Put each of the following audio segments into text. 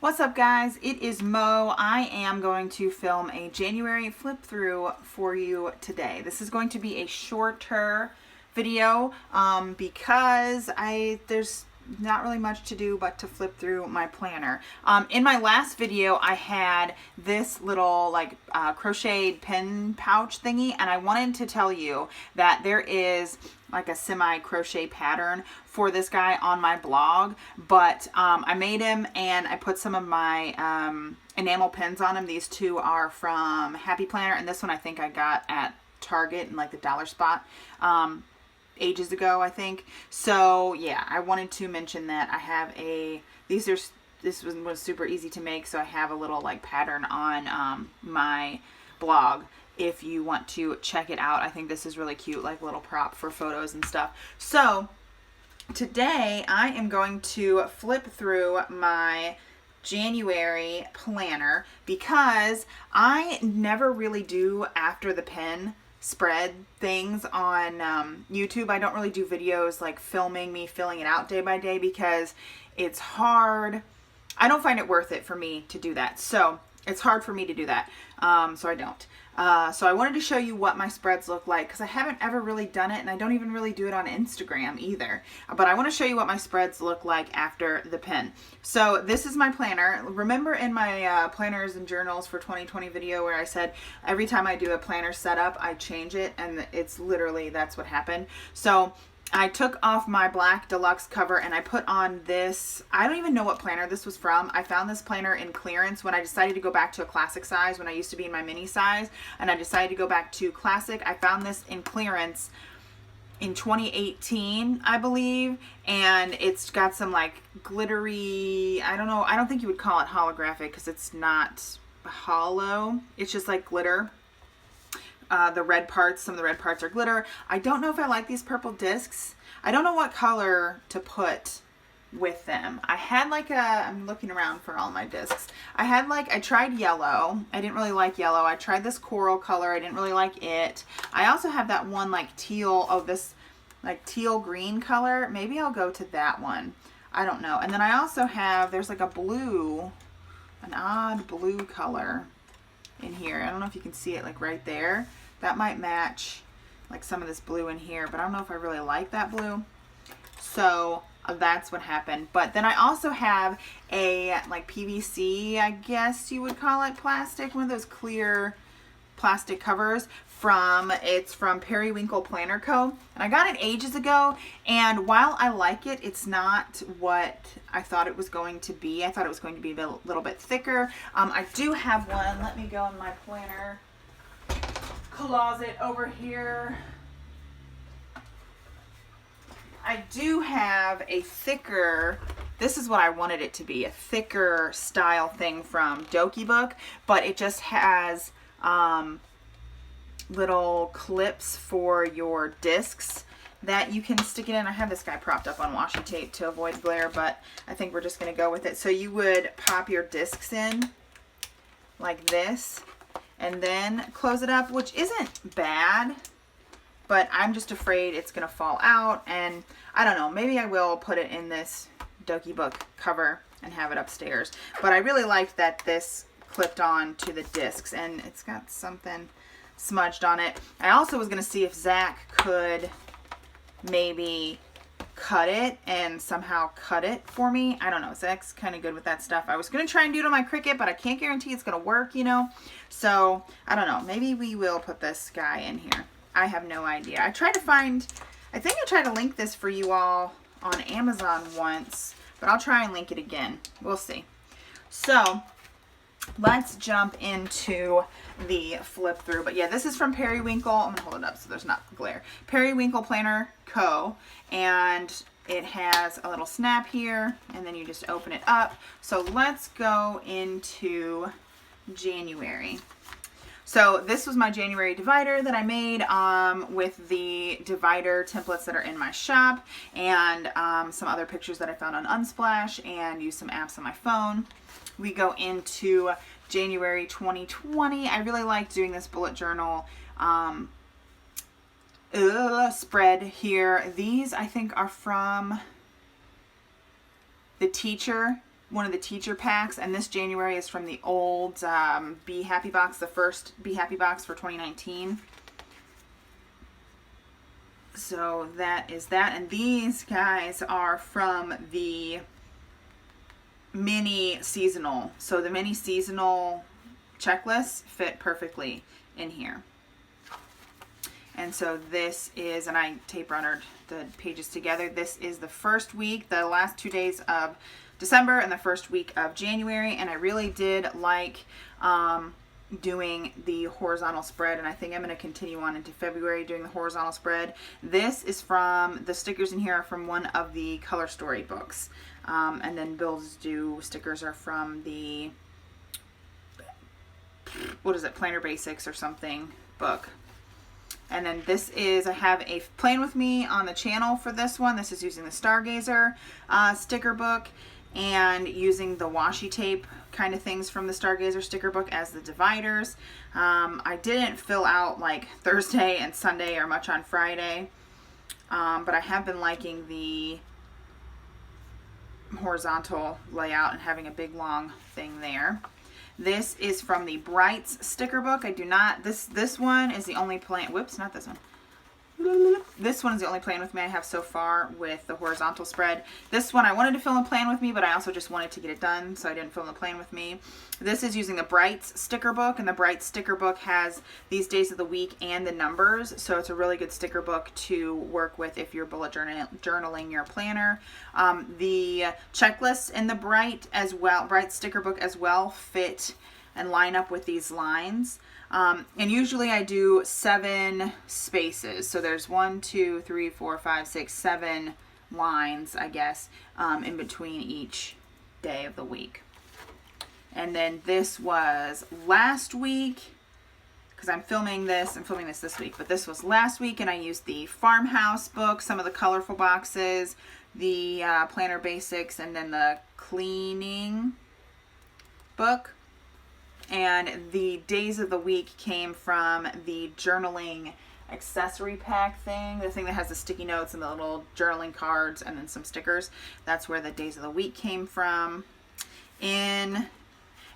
What's up, guys? It is Mo. I am going to film a January flip through for you today. This is going to be a shorter video because there's not really much to do but to flip through my planner. In my last video, I had this little crocheted pin pouch thingy, and I wanted to tell you that there is like a semi crochet pattern for this guy on my blog, but I made him and I put some of my enamel pins on him. These two are from Happy Planner, and this one I think I got at Target in like the dollar spot ages ago, I think. So yeah, I wanted to mention that I have this was super easy to make, so I have a little like pattern on my blog if you want to check it out. I think this is really cute, like little prop for photos and stuff. So today I am going to flip through my January planner because I never really do after the pen spread things on YouTube. I don't really do videos like filming me filling it out day by day because it's hard. I don't find it worth it for me to do that. So it's hard for me to do that. So I don't. So I wanted to show you what my spreads look like because I haven't ever really done it, and I don't even really do it on Instagram either. But I want to show you what my spreads look like after the pen. So this is my planner. Remember in my planners and journals for 2020 video where I said every time I do a planner setup, I change it, and it's literally, that's what happened. So I took off my black deluxe cover and I put on this, I don't even know what planner this was from. I found this planner in clearance when I decided to go back to a classic size, when I used to be in my mini size, and I decided to go back to classic. I found this in clearance in 2018, I believe, and it's got some like glittery, I don't know, I don't think you would call it holographic because it's not hollow. It's just like glitter. The red parts, some of the red parts are glitter. I don't know if I like these purple discs. I don't know what color to put with them. I had like I'm looking around for all my discs. I tried yellow. I didn't really like yellow. I tried this coral color. I didn't really like it. I also have that one like teal, this like teal green color. Maybe I'll go to that one. I don't know. And then I also have, there's like a blue, an odd blue color in here. I don't know if you can see it like right there. That might match like some of this blue in here, but I don't know if I really like that blue. So that's what happened. But then I also have a like PVC, I guess you would call it, plastic, one of those clear plastic covers it's from Periwinkle Planner Co. And I got it ages ago, and while I like it, it's not what I thought it was going to be. I thought it was going to be a little bit thicker. I do have one. Let me go in my planner closet over here. I do have a thicker, this is what I wanted it to be, a thicker style thing from Doki Book, but it just has little clips for your discs that you can stick it in. I have this guy propped up on washi tape to avoid glare, but I think we're just going to go with it. So you would pop your discs in like this and then close it up, which isn't bad, but I'm just afraid it's going to fall out, and I don't know, maybe I will put it in this Doki Book cover and have it upstairs. But I really liked that this clipped on to the discs, and it's got something smudged on it. I also was going to see if Zach could maybe cut it and somehow cut it for me. I don't know. Zach's kind of good with that stuff. I was going to try and do it on my Cricut, but I can't guarantee it's going to work, you know. So I don't know. Maybe we will put this guy in here. I have no idea. I tried to link this for you all on Amazon once, but I'll try and link it again. We'll see. So let's jump into the flip through. But yeah, this is from Periwinkle. I'm gonna hold it up so there's not glare. Periwinkle Planner Co. And it has a little snap here, and then you just open it up. So let's go into January. So this was my January divider that I made with the divider templates that are in my shop, and some other pictures that I found on Unsplash, and used some apps on my phone. We go into January 2020. I really like doing this bullet journal spread here. These I think are from The Teacher one of the teacher packs, and this January is from the old Be Happy box, the first Be Happy box for 2019. So that is that, and these guys are from the mini seasonal. So the mini seasonal checklists fit perfectly in here. And so this is, and I tape runnered the pages together. This is the first week, the last 2 days of December and the first week of January. And I really did like doing the horizontal spread, and I think I'm going to continue on into February doing the horizontal spread. This is from, the stickers in here are from one of the Color Story books. And then Bill's stickers are from the, what is it, Planner Basics or something book. And then this is, I have a Plan With Me on the channel for this one. This is using the Stargazer sticker book and using the washi tape kind of things from the Stargazer sticker book as the dividers. I didn't fill out like Thursday and Sunday or much on Friday, but I have been liking the horizontal layout and having a big long thing there. This is from the Brights sticker book. I do not, this one is the only plan, whoops, not this one. This one is the only Plan With Me I have so far with the horizontal spread. This one I wanted to film a Plan With Me, but I also just wanted to get it done, so I didn't film the Plan With Me. This is using the Brights sticker book, and the Brights sticker book has these days of the week and the numbers, so it's a really good sticker book to work with if you're bullet journaling your planner. The checklists in the Bright sticker book as well fit and line up with these lines. And usually I do 7 spaces. So there's 1, 2, 3, 4, 5, 6, 7 lines, I guess, in between each day of the week. And then this was last week, because I'm filming this this week, but this was last week, and I used the Farmhouse book, some of the colorful boxes, the Planner Basics, and then the cleaning book. And the days of the week came from the journaling accessory pack thing, the thing that has the sticky notes and the little journaling cards and then some stickers. That's where the days of the week came from. And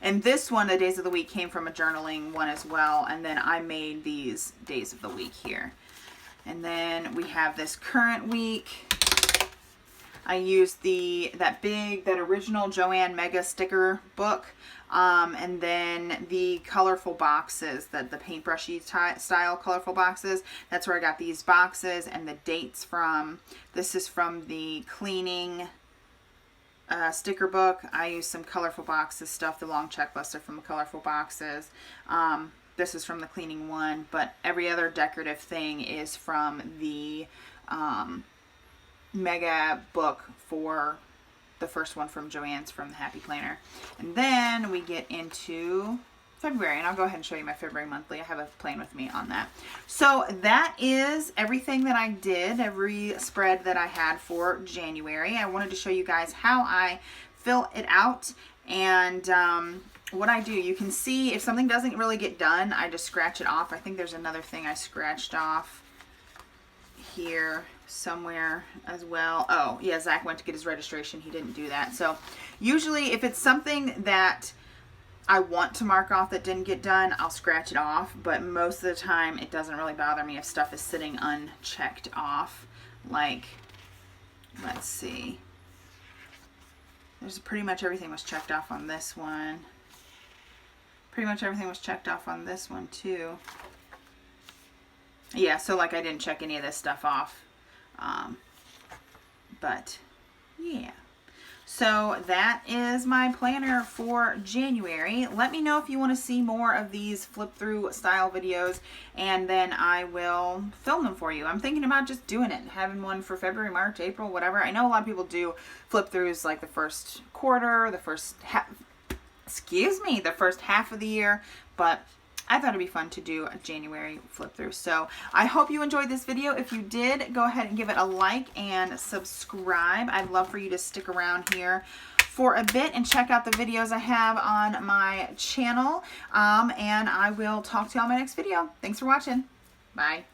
this one, the days of the week came from a journaling one as well. And then I made these days of the week here. And then we have this current week. I used that original Joanne Mega sticker book, and then the colorful boxes, the paintbrushy style colorful boxes. That's where I got these boxes and the dates from. This is from the cleaning sticker book. I used some colorful boxes stuff. The long checklist are from the colorful boxes. This is from the cleaning one, but every other decorative thing is from the Mega book for the first one from Joanne's from the Happy Planner. And then we get into February, and I'll go ahead and show you my February monthly. I have a Plan With Me on that. So that is everything that I did, every spread that I had for January. I wanted to show you guys how I fill it out and what I do. You can see if something doesn't really get done, I just scratch it off. I think there's another thing I scratched off here somewhere as well. Oh yeah, Zach went to get his registration. He didn't do that. So usually if it's something that I want to mark off that didn't get done, I'll scratch it off, but most of the time it doesn't really bother me if stuff is sitting unchecked off. Like, let's see, there's pretty much everything was checked off on this one. Pretty much everything was checked off on this one too. Yeah, so like I didn't check any of this stuff off. But yeah, so that is my planner for January. Let me know if you want to see more of these flip through style videos, and then I will film them for you. I'm thinking about just doing it, having one for February, March, April, whatever. I know a lot of people do flip throughs like the first quarter, the first half of the year, but I thought it'd be fun to do a January flip through. So I hope you enjoyed this video. If you did, go ahead and give it a like and subscribe. I'd love for you to stick around here for a bit and check out the videos I have on my channel. And I will talk to you on my next video. Thanks for watching. Bye.